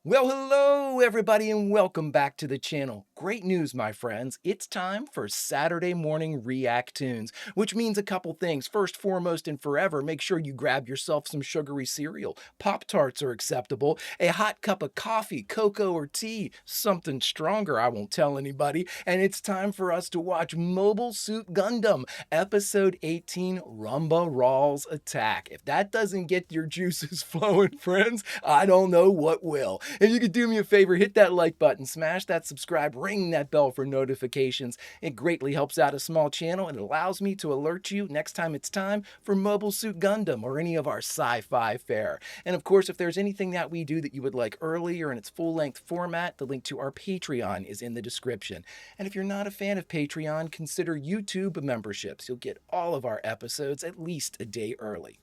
Well, hello everybody and welcome back to the channel. Great news, my friends. It's time for Saturday Morning React Toons, which means a couple things. First, foremost, and forever, make sure you grab yourself some sugary cereal. Pop-Tarts are acceptable. A hot cup of coffee, cocoa, or tea. Something stronger, I won't tell anybody. And it's time for us to watch Mobile Suit Gundam, Episode 18, Rumba Rawls Attack. If that doesn't get your juices flowing, friends, I don't know what will. If you could do me a favor, hit that like button, smash that subscribe, ring that bell for notifications. It greatly helps out a small channel and it allows me to alert you next time it's time for Mobile Suit Gundam or any of our sci-fi fare. And of course, if there's anything that we do that you would like early or in its full-length format, the link to our Patreon is in the description. And if you're not a fan of Patreon, consider YouTube memberships. You'll get all of our episodes at least a day early.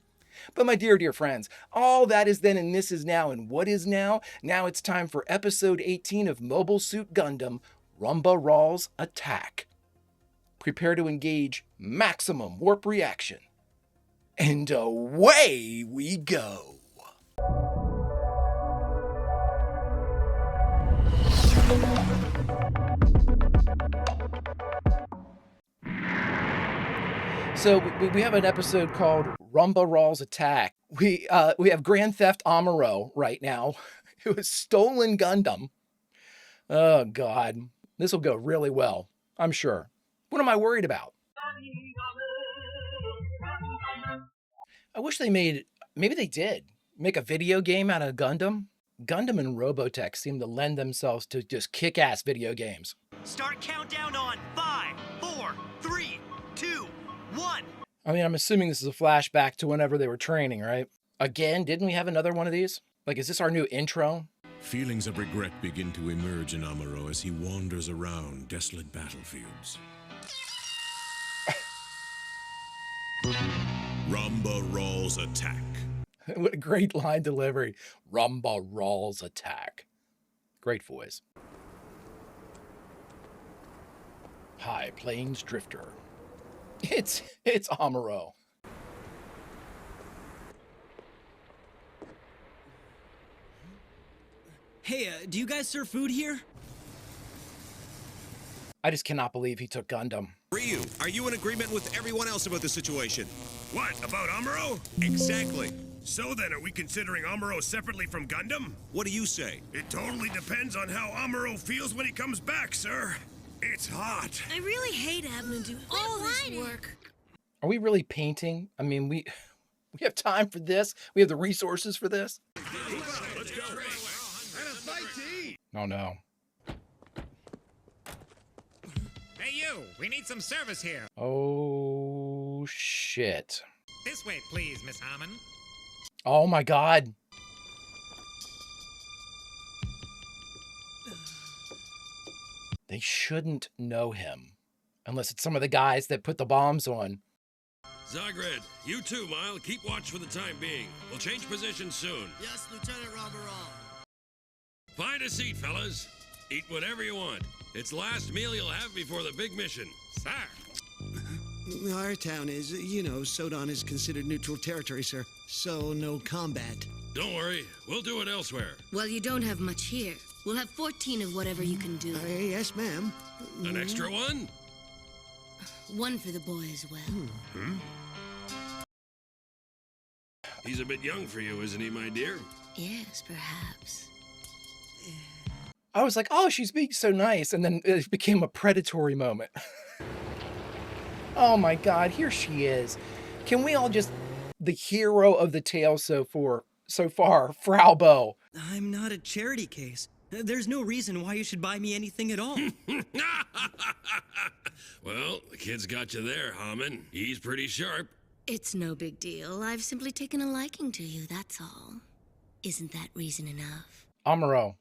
But my dear friends, all that is then and this is now, and what is now? Now it's time for episode 18 of Mobile Suit Gundam, Rumba Rawls Attack. Prepare to engage maximum warp reaction. And away we go. So we have an episode called Rumba Rawls Attack. We have Grand Theft Amuro right now, who has stolen Gundam. Oh God, this will go really well, I'm sure. What am I worried about? I wish they maybe they did, make a video game out of Gundam. Gundam and Robotech seem to lend themselves to just kick-ass video games. Start countdown on 5, 4, 3, 2, 1. I mean, I'm assuming this is a flashback to whenever they were training, right? Again, didn't we have another one of these? Like, is this our new intro? Feelings of regret begin to emerge in Amuro as he wanders around desolate battlefields. Ramba Rawls Attack. What a great line delivery. Rumba Rawls Attack. Great voice. High Plains Drifter. It's Amuro. Hey, do you guys serve food here? I just cannot believe he took Gundam. Ryu, are you in agreement with everyone else about the situation? What, about Amuro? Exactly. So then, are we considering Amuro separately from Gundam? What do you say? It totally depends on how Amuro feels when he comes back, sir. It's hot. I really hate having to do all this work. Are we really painting? I mean, we have time for this. We have the resources for this. Let's go. And a bite to eat. Oh no. Hey you, we need some service here. Oh shit. This way, please, Miss Harmon. Oh my God. They shouldn't know him. Unless it's some of the guys that put the bombs on. Zagred, you too, Mile. Keep watch for the time being. We'll change positions soon. Yes, Lieutenant Robert. Find a seat, fellas. Eat whatever you want. It's the last meal you'll have before the big mission. Sir. Our town is, Sodan is considered neutral territory, sir. So no combat. Don't worry. We'll do it elsewhere. Well, you don't have much here. We'll have 14 of whatever you can do. Yes, ma'am. An extra one? One for the boy as well. He's a bit young for you, isn't he, my dear? Yes, perhaps. I was like, oh, she's being so nice. And then it became a predatory moment. Oh my God, here she is. Can we all just, the hero of the tale so far, Frau Bo. I'm not a charity case. There's no reason why you should buy me anything at all. Well, the kid's got you there, Haman. He's pretty sharp. It's no big deal. I've simply taken a liking to you, that's all. Isn't that reason enough? Amuro.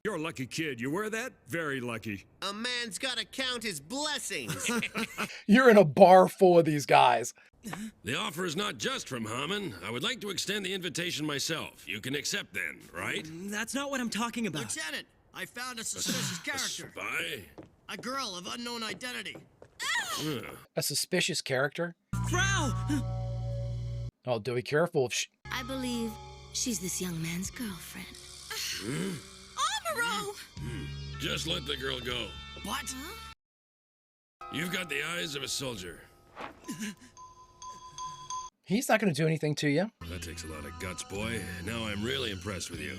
You're a lucky kid. You were that? Very lucky. A man's gotta count his blessings. You're in a bar full of these guys. The offer is not just from Haman. I would like to extend the invitation myself. You can accept then, right? That's not what I'm talking about. Lieutenant, I found a suspicious character. Spy? A girl of unknown identity. A suspicious character? Frau! Oh, do be careful. I believe she's this young man's girlfriend. Amuro! Just let the girl go. What? You've got the eyes of a soldier. He's not going to do anything to you. That takes a lot of guts, boy. Now I'm really impressed with you.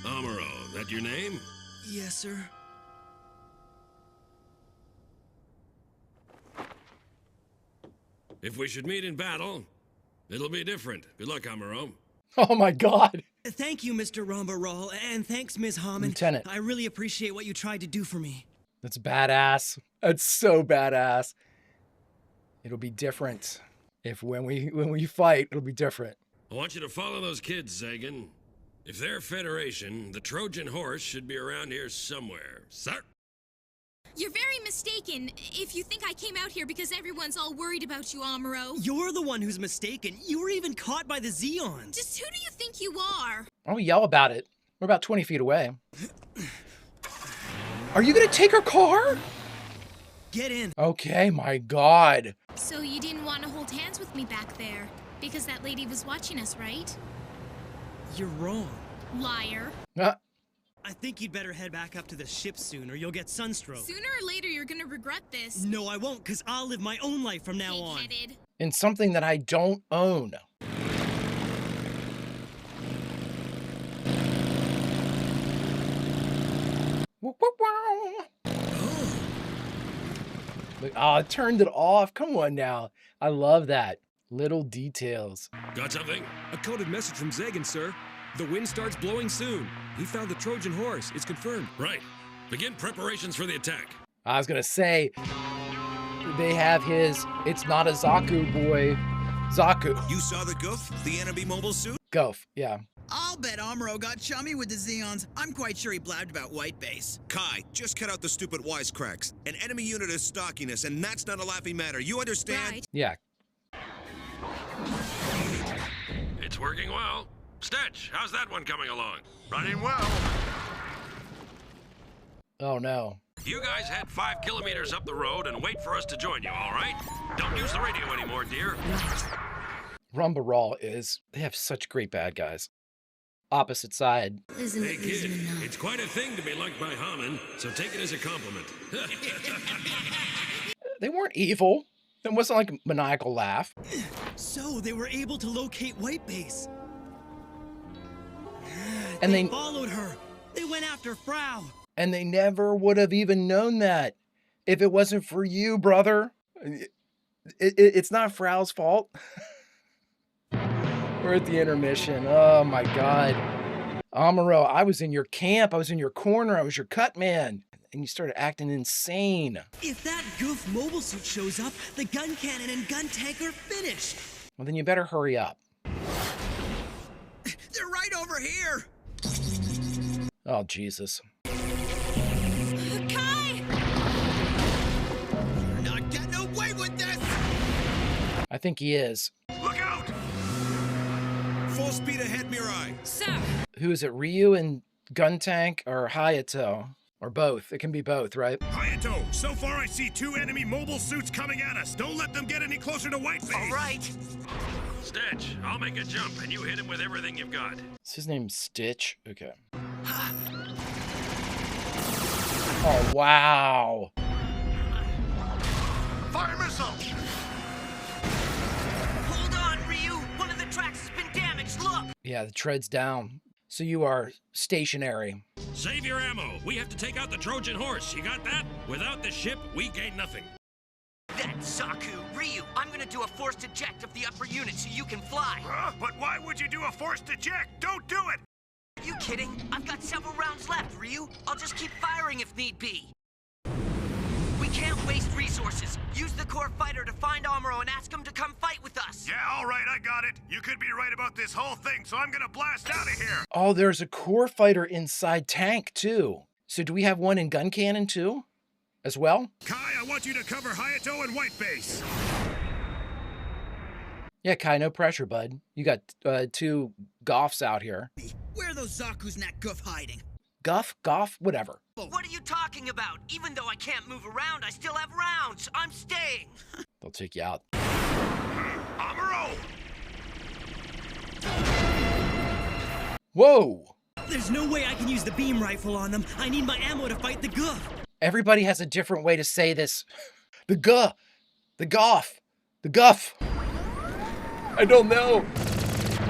Amuro, that your name? Yes, sir. If we should meet in battle, it'll be different. Good luck, Amuro. Oh my God. Thank you, Mr. Ramba, and thanks, Ms. Hammond. Lieutenant. I really appreciate what you tried to do for me. That's badass. That's so badass. It'll be different. If when we fight, it'll be different. I want you to follow those kids, Zagan. If they're Federation, the Trojan horse should be around here somewhere. Sir? You're very mistaken if you think I came out here because everyone's all worried about you, Amuro. You're the one who's mistaken. You were even caught by the Zeons. Just who do you think you are? I'll yell about it. We're about 20 feet away. Are you going to take her car? Get in. Okay, my God. So you didn't want to hold hands with me back there because that lady was watching us, right? You're wrong. Liar. I think you'd better head back up to the ship soon or you'll get sunstroke. Sooner or later, you're gonna regret this. No, I won't, because I'll live my own life from now on. Pig-headed. In something that I don't own. Look, oh, it turned it off. Come on now. I love that. Little details. Got something? A coded message from Zagan, sir. The wind starts blowing soon. He found the Trojan horse. It's confirmed. Right. Begin preparations for the attack. I was going to say, they have his, it's not a Zaku boy, Zaku. You saw the goof? The enemy mobile suit? Gof, yeah. I'll bet Amuro got chummy with the Zeons. I'm quite sure he blabbed about White Base. Kai, just cut out the stupid wisecracks. An enemy unit is stalking us, and that's not a laughing matter. You understand? Right. Yeah. It's working well. Stitch, how's that one coming along? Running well. Oh no. You guys head 5 kilometers up the road and wait for us to join you, all right? Don't use the radio anymore, dear. Rumba Raw is, they have such great bad guys. Opposite side. Isn't Hey, it kid, reason enough? it's quite a thing to be liked by Hammond, so take it as a compliment. They weren't evil. It wasn't like a maniacal laugh. So they were able to locate White Base. And they they followed her. They went after Frau. And they never would have even known that if it wasn't for you, brother. It's not Frau's fault. We're at the intermission. Oh my God. Amuro, I was in your camp. I was in your corner. I was your cut man. And you started acting insane. If that goof mobile suit shows up, the gun cannon and gun tank are finished. Well, then you better hurry up. They're right over here. Oh, Jesus. Kai! You're not getting away with this. I think he is. Look out! Full speed ahead, Mirai. Sir! Who is it, Ryu and Gun Tank or Hayato? Or both? It can be both, right? Hayato, so far I see 2 enemy mobile suits coming at us. Don't let them get any closer to White Base. All right. Stitch, I'll make a jump and you hit him with everything you've got. Is his name Stitch? Okay. Oh, wow. Fire missile! Hold on, Ryu. One of the tracks has been damaged. Look. Yeah, the tread's down. So you are stationary. Save your ammo. We have to take out the Trojan horse. You got that? Without the ship, we gain nothing. That's Saku. Ryu, I'm gonna do a forced eject of the upper unit so you can fly. Huh? But why would you do a forced eject? Don't do it! Are you kidding? I've got several rounds left, Ryu. I'll just keep firing if need be. We can't waste resources. Use the core fighter to find Amuro and ask him to come fight with us. Yeah, all right, I got it. You could be right about this whole thing, so I'm gonna blast out of here. Oh, there's a core fighter inside tank, too. So do we have one in gun cannon, too? As well? Kai, I want you to cover Hayato and White Base. Yeah, Kai, no pressure, bud. You got 2 Goffs out here. Where are those Zaku's and that goof hiding? Goff, whatever. What are you talking about? Even though I can't move around, I still have rounds. I'm staying. They'll take you out. Amuro! Whoa! There's no way I can use the beam rifle on them. I need my ammo to fight the goof. Everybody has a different way to say this. The guff. The goff. The guff. I don't know.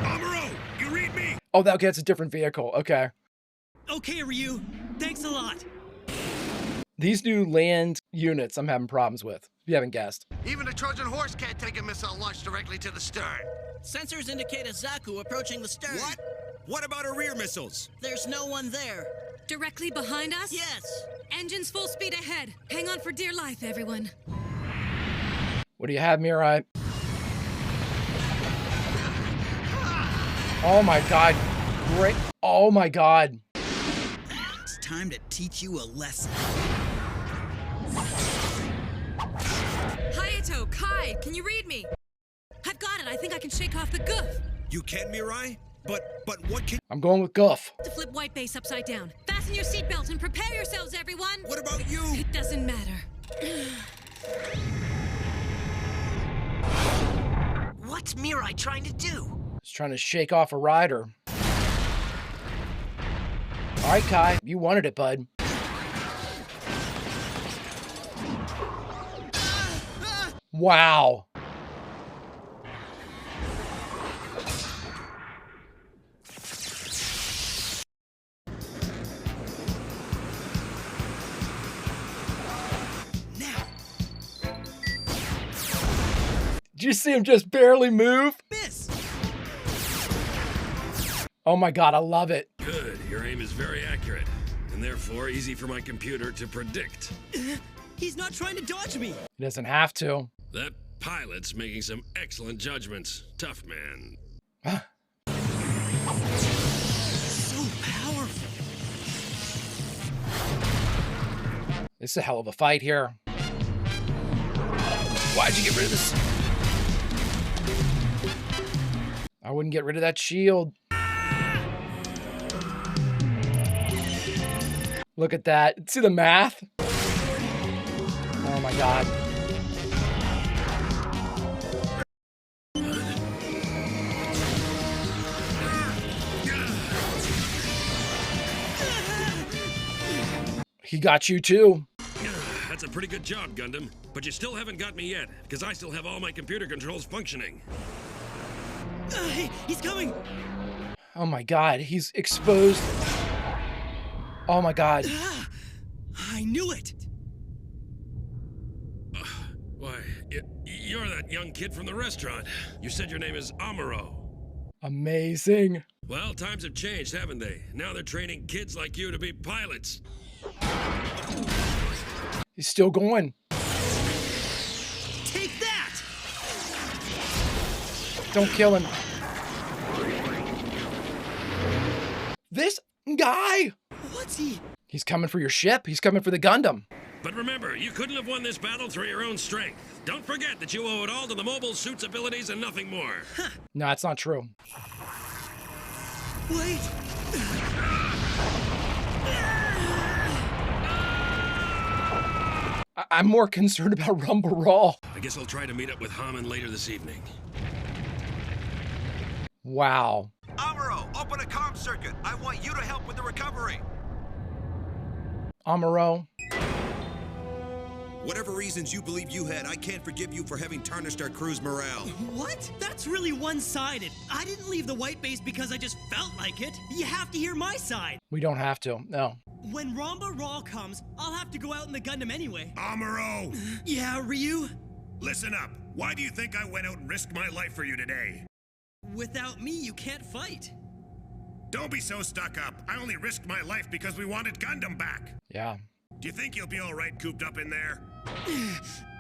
Amuro, you read me? Oh, okay, that's a different vehicle. Okay. Okay, Ryu. Thanks a lot. These new land units I'm having problems with, if you haven't guessed. Even a Trojan horse can't take a missile launch directly to the stern. Sensors indicate a Zaku approaching the stern. What? What about our rear missiles? There's no one there. Directly behind us? Yes. Engines full speed ahead. Hang on for dear life, everyone. What do you have, Mirai? Oh my god. Great. Oh my god. It's time to teach you a lesson. Hayato, Kai, can you read me? I've got it. I think I can shake off the goof. You can, Mirai? But what can... I'm going with guff. To flip white base upside down. Fasten your seatbelts and prepare yourselves, everyone. What about you? It doesn't matter. What's Mirai trying to do? He's trying to shake off a rider. All right, Kai, you wanted it, bud. Wow. Did you see him just barely move? Miss. Oh my god, I love it. Good. Your aim is very accurate, and therefore easy for my computer to predict. He's not trying to dodge me. He doesn't have to. That pilot's making some excellent judgments. Tough man. So powerful. This is a hell of a fight here. Why'd you get rid of this? I wouldn't get rid of that shield. Look at that. See the math? Oh my god. He got you too. That's a pretty good job, Gundam. But you still haven't got me yet, because I still have all my computer controls functioning. He's coming. Oh my god, he's exposed. Oh my god. I knew it. Why, you're that young kid from the restaurant. You said your name is Amuro. Amazing. Well, times have changed, haven't they? Now they're training kids like you to be pilots. He's still going. Take that! Don't kill him. This guy! What's he? He's coming for your ship. He's coming for the Gundam. But remember, you couldn't have won this battle through your own strength. Don't forget that you owe it all to the Mobile Suit's abilities and nothing more. No, that's not true. Wait. I'm more concerned about Rumba Raw. I guess I'll try to meet up with Haman later this evening. Wow. Amuro, open a comm circuit. I want you to help with the recovery. Amuro. Whatever reasons you believe you had, I can't forgive you for having tarnished our crew's morale. What? That's really one-sided. I didn't leave the white base because I just felt like it. You have to hear my side. We don't have to, no. When Ramba Raw comes, I'll have to go out in the Gundam anyway. Amuro! Yeah, Ryu? Listen up. Why do you think I went out and risked my life for you today? Without me, you can't fight. Don't be so stuck up. I only risked my life because we wanted Gundam back. Yeah. Do you think you'll be all right cooped up in there?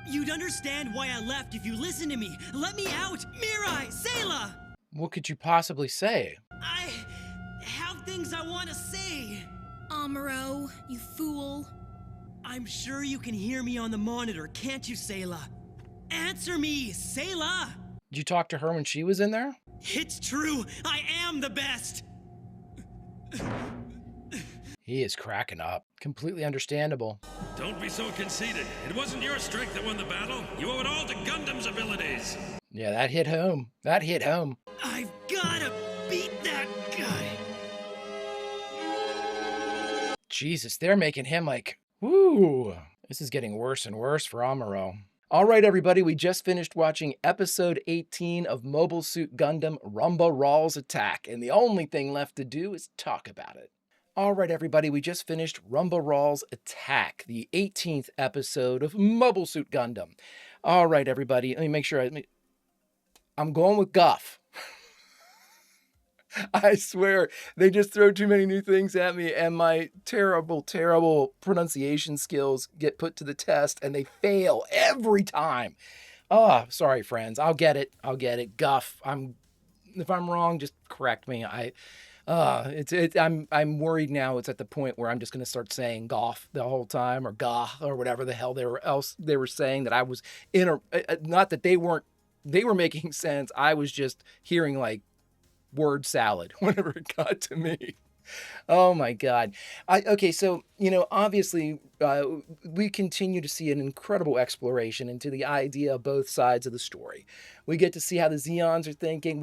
You'd understand why I left if you listened to me. Let me out! Mirai! Sayla! What could you possibly say? I have things I want to say. Amuro, you fool. I'm sure you can hear me on the monitor, can't you, Sayla? Answer me, Sayla! Did you talk to her when she was in there? It's true. I am the best. He is cracking up. Completely understandable. Don't be so conceited. It wasn't your strength that won the battle. You owe it all to Gundam's abilities. Yeah, that hit home. That hit home. I've gotta beat that guy. Jesus, they're making him like, whoo, this is getting worse and worse for Amuro. All right, everybody, we just finished watching episode 18 of Mobile Suit Gundam Rumba Rawl's Attack, and the only thing left to do is talk about it. All right, everybody, we just finished Rumba Rawl's Attack, the 18th episode of Mobile Suit Gundam. All right, everybody, let me make sure I'm going with Guff. I swear, they just throw too many new things at me, and my terrible, terrible pronunciation skills get put to the test, and they fail every time. Oh, sorry, friends. I'll get it. Guff. If I'm wrong, just correct me. I'm worried now. It's at the point where I'm just going to start saying Goff the whole time, or Gah, or whatever the hell they were saying, that I was not that they were making sense. I was just hearing like word salad whenever it got to me. Oh my God. Okay, so, obviously, we continue to see an incredible exploration into the idea of both sides of the story. We get to see how the Zeons are thinking.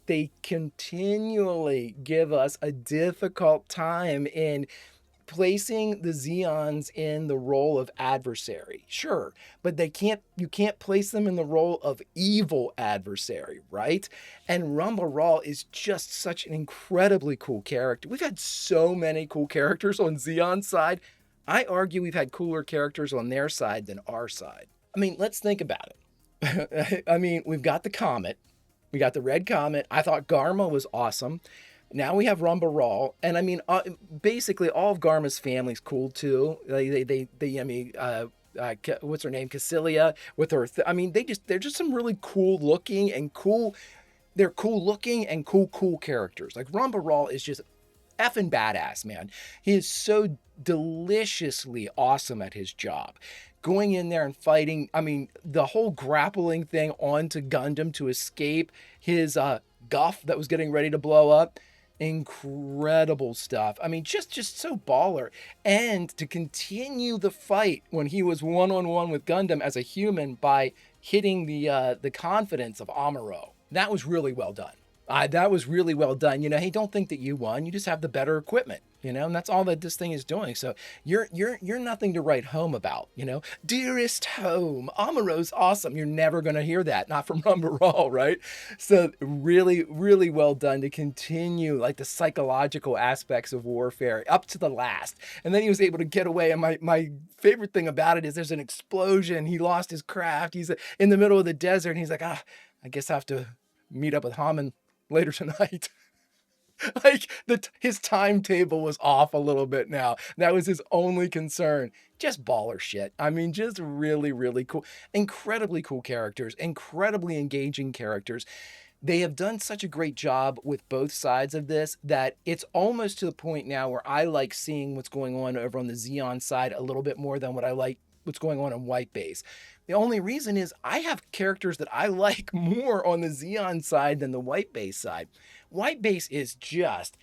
They continually give us a difficult time in placing the Zeons in the role of adversary. Sure, but you can't place them in the role of evil adversary, right? And Rumba Raw is just such an incredibly cool character. We've had so many cool characters on Zeon's side. I argue we've had cooler characters on their side than our side. I mean, let's think about it. I mean, we've got the Comet. We got the Red Comet. I thought Garma was awesome. Now we have Rumba Raw, and I mean, basically all of Garma's family's cool too. What's her name, Cassilia, with her. They're just some really cool looking and cool. They're cool looking and cool characters. Like Rumba Raw is just effing badass, man. He is so deliciously awesome at his job. Going in there and fighting. I mean, the whole grappling thing onto Gundam to escape his Guff that was getting ready to blow up. Incredible stuff. I mean, just so baller. And to continue the fight when he was one-on-one with Gundam as a human by hitting the confidence of Amuro. That was really well done. That was really well done. Hey, don't think that you won. You just have the better equipment, and that's all that this thing is doing. So you're nothing to write home about, Dearest home, Amuro's awesome. You're never going to hear that, not from Rumba Raw, right? So really, really well done to continue like the psychological aspects of warfare up to the last. And then he was able to get away. And my favorite thing about it is there's an explosion. He lost his craft. He's in the middle of the desert, and he's like, I guess I have to meet up with Hammond later tonight. Like his timetable was off a little bit now. That was his only concern. Just baller shit. I mean, just really, really cool. Incredibly cool characters. Incredibly engaging characters. They have done such a great job with both sides of this that it's almost to the point now where I like seeing what's going on over on the Zeon side a little bit more than what I like what's going on White Base. The only reason is I have characters that I like more on the Zeon side than the White Base side. White Base is just,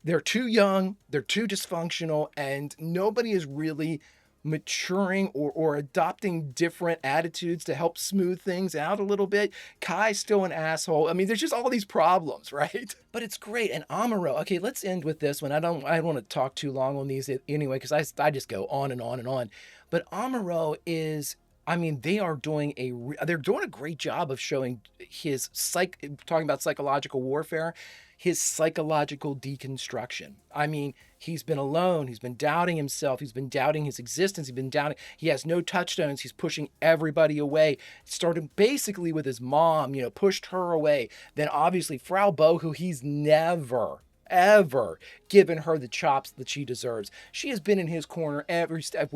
they're too young, they're too dysfunctional, and nobody is really maturing or adopting different attitudes to help smooth things out a little bit. Kai's still an asshole. I mean, there's just all these problems, right? But it's great. And Amuro, okay, let's end with this one. I don't want to talk too long on these anyway, because I just go on and on and on. But Amuro is, I mean, they're doing a great job of showing his talking about psychological warfare, his psychological deconstruction. I mean, he's been alone. He's been doubting himself. He's been doubting his existence. He has no touchstones. He's pushing everybody away. Started basically with his mom, pushed her away. Then obviously Frau Bo, who he's never ever given her the chops that she deserves. She has been in his corner every step.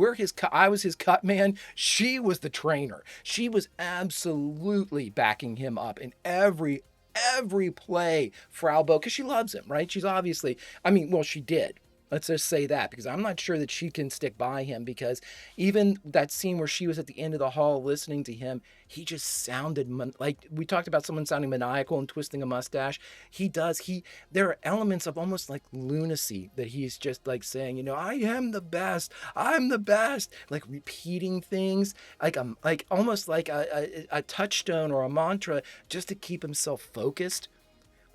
I was his cut man. She was the trainer. She was absolutely backing him up in every play, Frau Bo, because she loves him, right? She's obviously, she did. Let's just say that, because I'm not sure that she can stick by him, because even that scene where she was at the end of the hall listening to him, he just sounded like, we talked about someone sounding maniacal and twisting a mustache. There are elements of almost like lunacy that he's just like saying, I am the best. I'm the best. Like repeating things like almost like a touchstone or a mantra just to keep himself focused.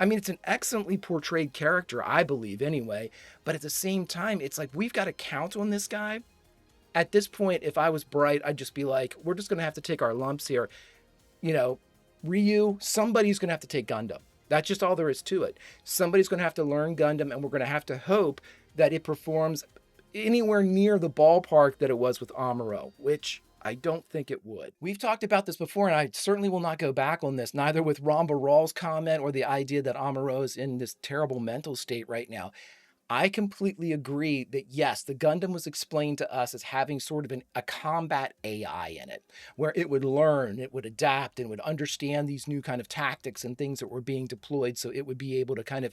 I mean, it's an excellently portrayed character, I believe, anyway. But at the same time, it's like, we've got to count on this guy. At this point, if I was Bright, I'd just be like, we're just going to have to take our lumps here. You know, Ryu, somebody's going to have to take Gundam. That's just all there is to it. Somebody's going to have to learn Gundam, and we're going to have to hope that it performs anywhere near the ballpark that it was with Amuro, which I don't think it would. We've talked about this before, and I certainly will not go back on this, neither with Ramba Rawl's comment or the idea that Amuro is in this terrible mental state right now. I completely agree that, yes, the Gundam was explained to us as having sort of a combat AI in it, where it would learn, it would adapt, and would understand these new kind of tactics and things that were being deployed, so it would be able to kind of,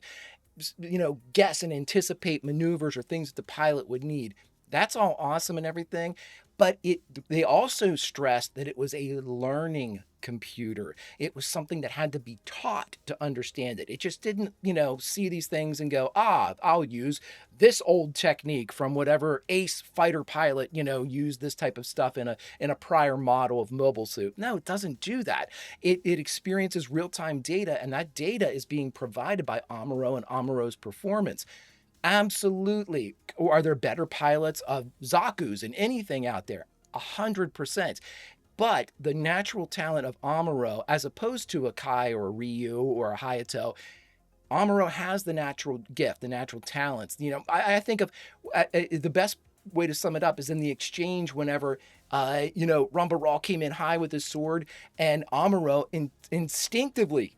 you know, guess and anticipate maneuvers or things that the pilot would need. That's all awesome and everything, but they also stressed that it was a learning computer. It was something that had to be taught to understand it. It just didn't, you know, see these things and go, I'll use this old technique from whatever ace fighter pilot, you know, used this type of stuff in a prior model of Mobile Suit. No, it doesn't do that. It experiences real-time data, and that data is being provided by Amuro and Amuro's performance. Absolutely. Or are there better pilots of Zaku's and anything out there? 100%. But the natural talent of Amuro, as opposed to a Kai or a Ryu or a Hayato, Amuro has the natural gift, the natural talents. You know, I think of the best way to sum it up is in the exchange whenever, you know, Rumba Raw came in high with his sword, and Amuro instinctively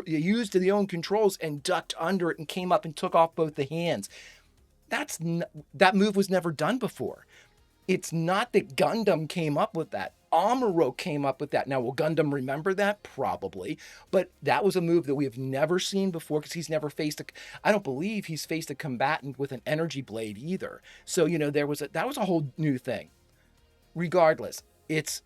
used the own controls and ducked under it and came up and took off both the hands. That move was never done before. It's not that Gundam came up with that. Amuro came up with that. Now, will Gundam remember that? Probably. But that was a move that we have never seen before, because he's never I don't believe he's faced a combatant with an energy blade either. So, you know, that was a whole new thing. Regardless, it's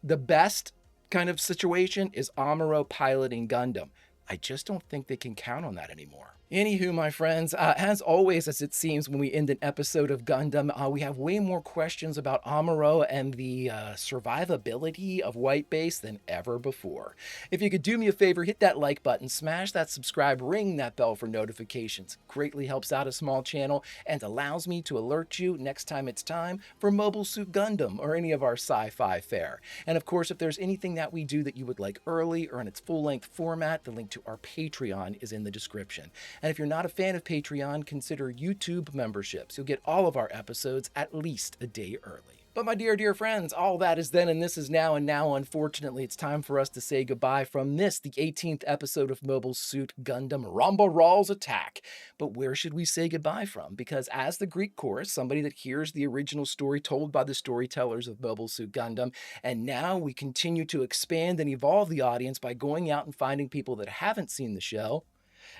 the best kind of situation is Amuro piloting Gundam. I just don't think they can count on that anymore. Anywho, my friends, as always, as it seems when we end an episode of Gundam, we have way more questions about Amuro and the survivability of White Base than ever before. If you could do me a favor, hit that like button, smash that subscribe, ring that bell for notifications. Greatly helps out a small channel and allows me to alert you next time it's time for Mobile Suit Gundam or any of our sci-fi fare. And of course, if there's anything that we do that you would like early or in its full-length format, the link to our Patreon is in the description. And if you're not a fan of Patreon, consider YouTube memberships. You'll get all of our episodes at least a day early. But my dear friends, all that is then and this is now, and now, unfortunately, it's time for us to say goodbye from this, the 18th episode of Mobile Suit Gundam, Ramba Rawl's Attack. But where should we say goodbye from? Because as the Greek chorus, somebody that hears the original story told by the storytellers of Mobile Suit Gundam, and now we continue to expand and evolve the audience by going out and finding people that haven't seen the show,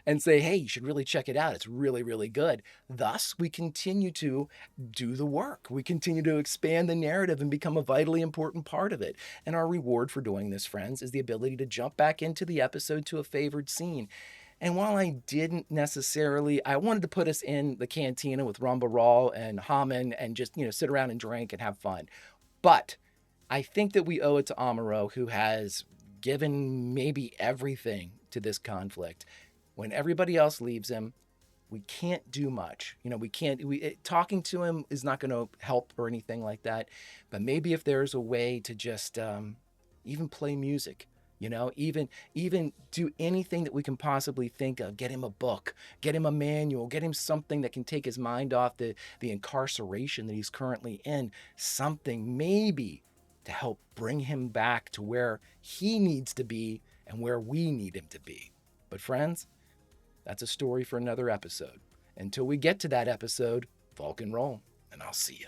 and say, hey, you should really check it out. It's really, really good. Thus, we continue to do the work. We continue to expand the narrative and become a vitally important part of it. And our reward for doing this, friends, is the ability to jump back into the episode to a favored scene. And while I didn't necessarily, I wanted to put us in the cantina with Rumba Raw and Haman and just, you know, sit around and drink and have fun. But I think that we owe it to Amuro, who has given maybe everything to this conflict. When everybody else leaves him, we can't do much. You know, talking to him is not going to help or anything like that. But maybe if there's a way to just even play music, you know, even do anything that we can possibly think of, get him a book, get him a manual, get him something that can take his mind off the incarceration that he's currently in, something maybe to help bring him back to where he needs to be and where we need him to be. But friends, that's a story for another episode. Until we get to that episode, Vulcan roll, and I'll see you.